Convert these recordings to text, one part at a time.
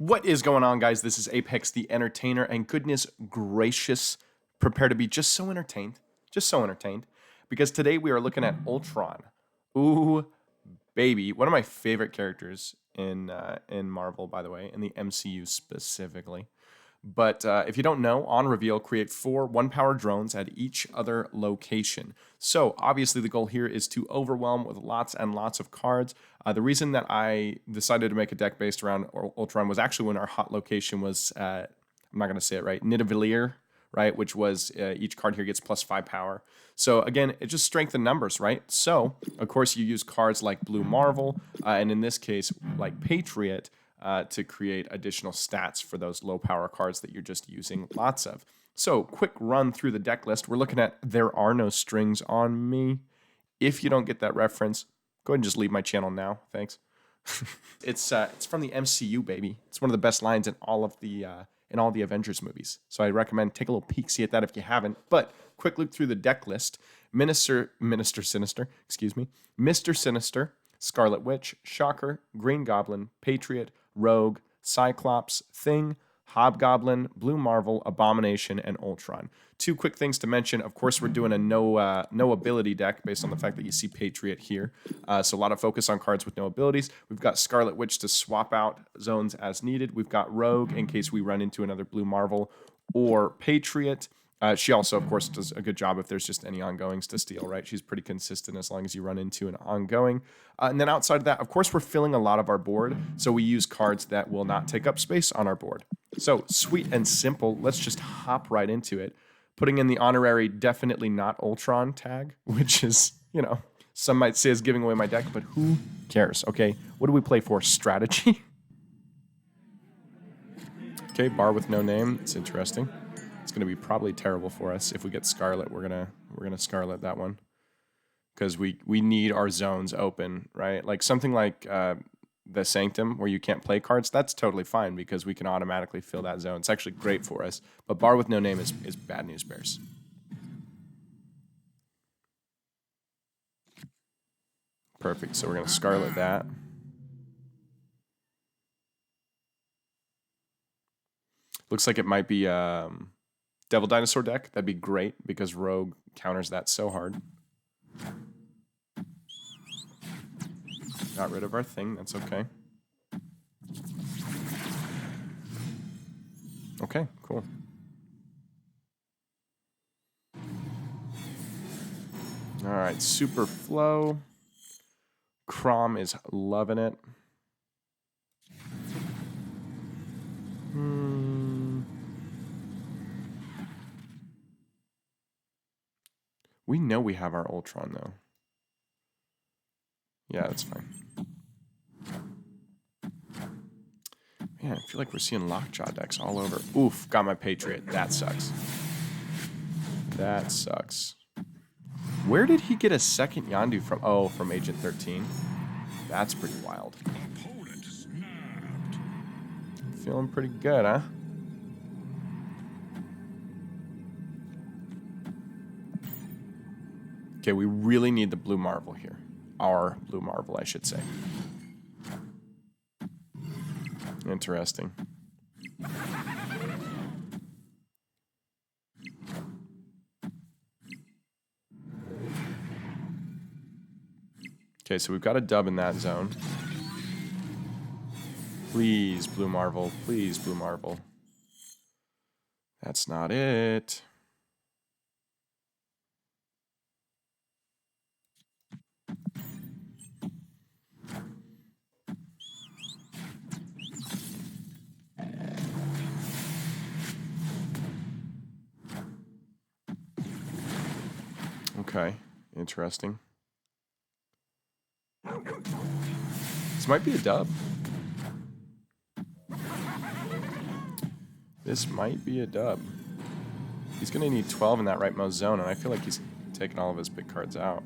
What is going on, guys? This is Apex the Entertainer, and goodness gracious, prepare to be just so entertained, because today we are looking at Ultron. Ooh, baby, one of my favorite characters in Marvel, by the way, in the MCU specifically. But if you don't know, on reveal, create 4 1-power drones at each other location. So obviously the goal here is to overwhelm with lots and lots of cards. The reason that I decided to make a deck based around Ultron was actually when our hot location was, I'm not going to say it right, Nidavellir, right? Which was each card here gets +5 power. So again, it just strengthened numbers, right? So of course you use cards like Blue Marvel, and in this case, like Patriot, to create additional stats for those low power cards that you're just using lots of. So quick run through the deck list. We're looking at There Are No Strings on Me. If you don't get that reference, go ahead and just leave my channel now. Thanks. It's from the MCU, baby. It's one of the best lines in all the Avengers movies. So I recommend take a little peek-see at that if you haven't. But quick look through the deck list. Mr. Sinister, Scarlet Witch, Shocker, Green Goblin, Patriot, Rogue, Cyclops, Thing, Hobgoblin, Blue Marvel, Abomination, and Ultron. 2 quick things to mention. Of course, we're doing a no ability deck based on the fact that you see Patriot here. So a lot of focus on cards with no abilities. We've got Scarlet Witch to swap out zones as needed. We've got Rogue in case we run into another Blue Marvel or Patriot. She also, of course, does a good job if there's just any ongoings to steal, right? She's pretty consistent as long as you run into an ongoing. And then outside of that, of course, we're filling a lot of our board, so we use cards that will not take up space on our board. So sweet and simple, let's just hop right into it. Putting in the honorary definitely not Ultron tag, which is, you know, some might say is giving away my deck, but who cares, okay? What do we play for? Strategy? Okay, bar with no name. It's interesting. It's going to be probably terrible for us if we get Scarlet. We're gonna Scarlet that one because we need our zones open, right? Like something like the Sanctum where you can't play cards. That's totally fine because we can automatically fill that zone. It's actually great for us. But bar with no name is bad news bears. Perfect. So we're gonna Scarlet that. Looks like it might be Devil Dinosaur deck. That'd be great because Rogue counters that so hard. Got rid of our Thing. That's okay. Okay, cool. All right, Super Flow. Crom is loving it. We know we have our Ultron, though. Yeah, that's fine. Man, I feel like we're seeing Lockjaw decks all over. Oof, got my Patriot. That sucks. That sucks. Where did he get a second Yondu from? Oh, from Agent 13. That's pretty wild. Feeling pretty good, huh? Okay, we really need the Blue Marvel here. Our Blue Marvel, I should say. Interesting. Okay, so we've got a dub in that zone. Please, Blue Marvel. Please, Blue Marvel. That's not it. Okay, interesting. This might be a dub. This might be a dub. He's going to need 12 in that rightmost zone, and I feel like he's taking all of his big cards out.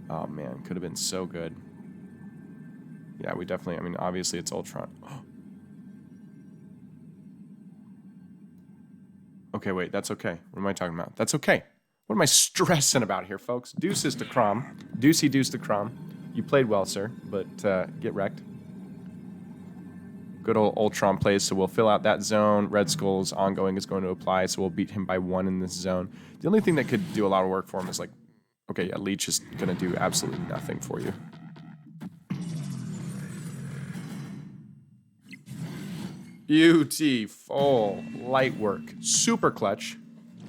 Oh, man, could have been so good. Yeah, we definitely, I mean, obviously it's Ultron. Okay, wait, that's okay. What am I talking about? That's okay. What am I stressing about here, folks? Deuces to Crom. Deucey deuce to Crom. You played well, sir, but get wrecked. Good old Ultron plays, so we'll fill out that zone. Red Skull's ongoing is going to apply, so we'll beat him by 1 in this zone. The only thing that could do a lot of work for him is like, okay, yeah, Leech is going to do absolutely nothing for you. Beautiful. Light work. Super clutch.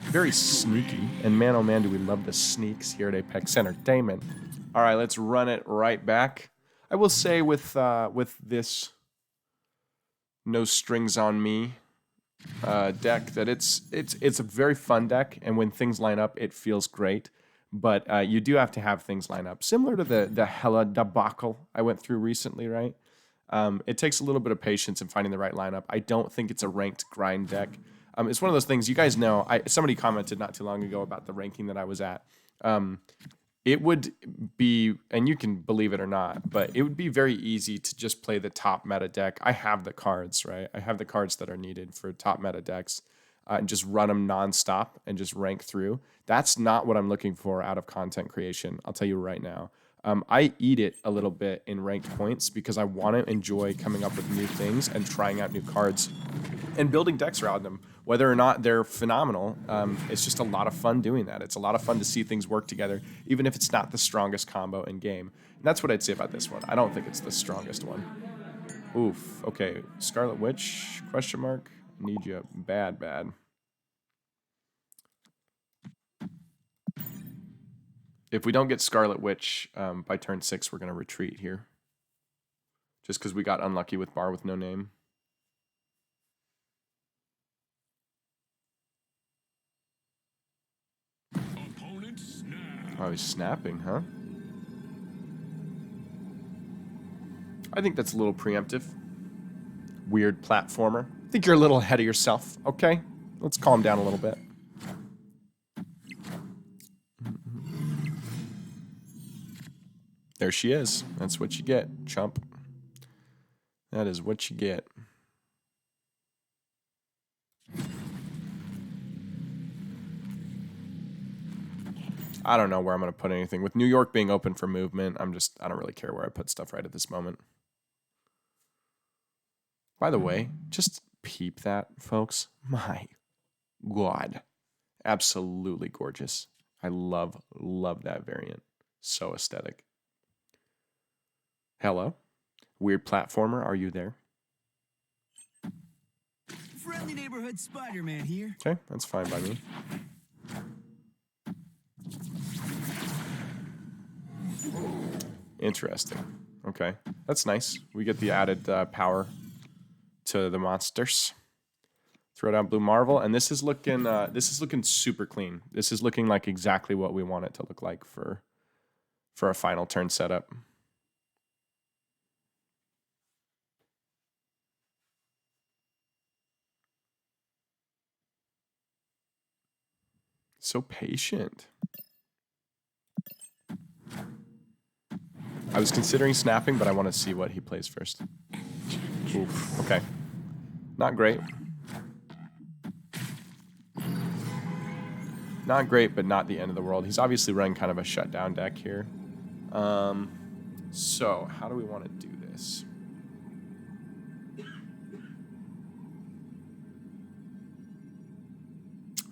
Very sneaky. And man, oh man, do we love the sneaks here at Apex Entertainment. All right, let's run it right back. I will say with this no strings on me deck that it's a very fun deck, and when things line up, it feels great. But you do have to have things line up, similar to the Hella debacle I went through recently, right? It takes a little bit of patience in finding the right lineup. I don't think it's a ranked grind deck. It's one of those things, you guys know, somebody commented not too long ago about the ranking that I was at. It would be, and you can believe it or not, but it would be very easy to just play the top meta deck. I have the cards, right? I have the cards that are needed for top meta decks and just run them nonstop and just rank through. That's not what I'm looking for out of content creation. I'll tell you right now. I eat it a little bit in ranked points because I want to enjoy coming up with new things and trying out new cards and building decks around them. Whether or not they're phenomenal, it's just a lot of fun doing that. It's a lot of fun to see things work together, even if it's not the strongest combo in game. And that's what I'd say about this one. I don't think it's the strongest one. Oof. Okay. Scarlet Witch? Question mark. Need you bad, bad. If we don't get Scarlet Witch by turn 6, we're going to retreat here. Just because we got unlucky with Bar with no name. Oh, he's snapping, huh? I think that's a little preemptive. Weird platformer. I think you're a little ahead of yourself, okay? Let's calm down a little bit. There she is. That's what you get, chump. That is what you get. I don't know where I'm going to put anything. With New York being open for movement, I don't really care where I put stuff right at this moment. By the way, just peep that, folks. My God. Absolutely gorgeous. I love that variant. So aesthetic. Hello? Weird platformer, are you there? Friendly neighborhood Spider-Man here. Okay, that's fine by me. Interesting. Okay, that's nice. We get the added power to the monsters. Throw down Blue Marvel, and this is looking super clean. This is looking like exactly what we want it to look like for a final turn setup. So patient. I was considering snapping, but I want to see what he plays first. Oof. Okay. Not great. Not great, but not the end of the world. He's obviously running kind of a shutdown deck here. So, how do we want to do this?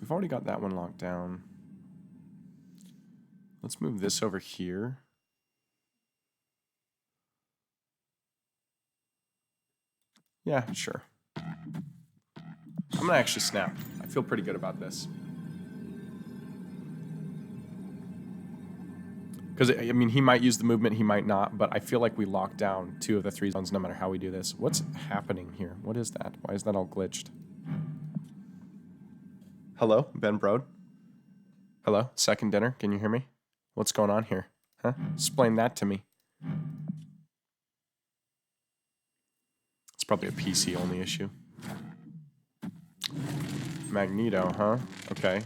We've already got that one locked down. Let's move this over here. Yeah, sure. I'm going to actually snap. I feel pretty good about this. Because, I mean, he might use the movement, he might not, but I feel like we lock down 2 of the 3 zones no matter how we do this. What's happening here? What is that? Why is that all glitched? Hello, Ben Brode? Hello, second dinner, can you hear me? What's going on here? Huh? Explain that to me. It's probably a PC-only issue. Magneto, huh? Okay.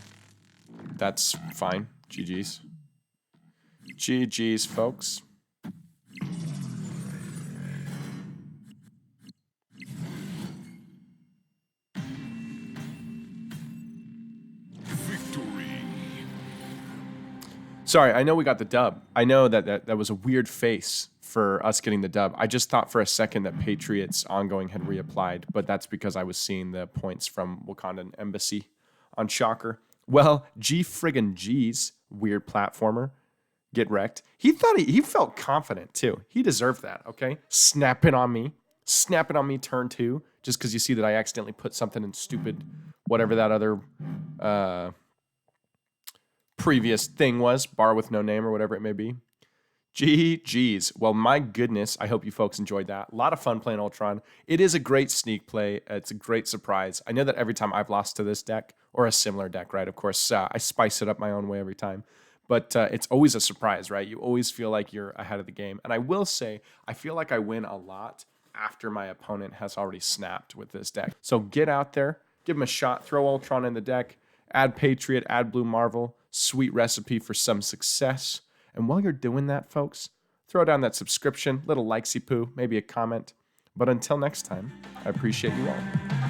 That's fine. GG's. GG's, folks. Sorry, I know we got the dub. I know that was a weird face for us getting the dub. I just thought for a second that Patriot's ongoing had reapplied, but that's because I was seeing the points from Wakandan Embassy on Shocker. Well, G friggin' G's, weird platformer, get wrecked. He thought he felt confident too. He deserved that, okay? Snapping on me turn 2, just because you see that I accidentally put something in stupid, whatever that other previous thing was, bar with no name or whatever it may be. GG's. Well, my goodness, I hope you folks enjoyed that. A lot of fun playing Ultron. It is a great sneak play. It's a great surprise. I know that every time I've lost to this deck, or a similar deck, right? Of course, I spice it up my own way every time. But it's always a surprise, right? You always feel like you're ahead of the game. And I will say, I feel like I win a lot after my opponent has already snapped with this deck. So get out there, give him a shot, throw Ultron in the deck, add Patriot, add Blue Marvel. Sweet recipe for some success. And while you're doing that, folks, throw down that subscription, little likesy poo, maybe a comment. But until next time, I appreciate you all.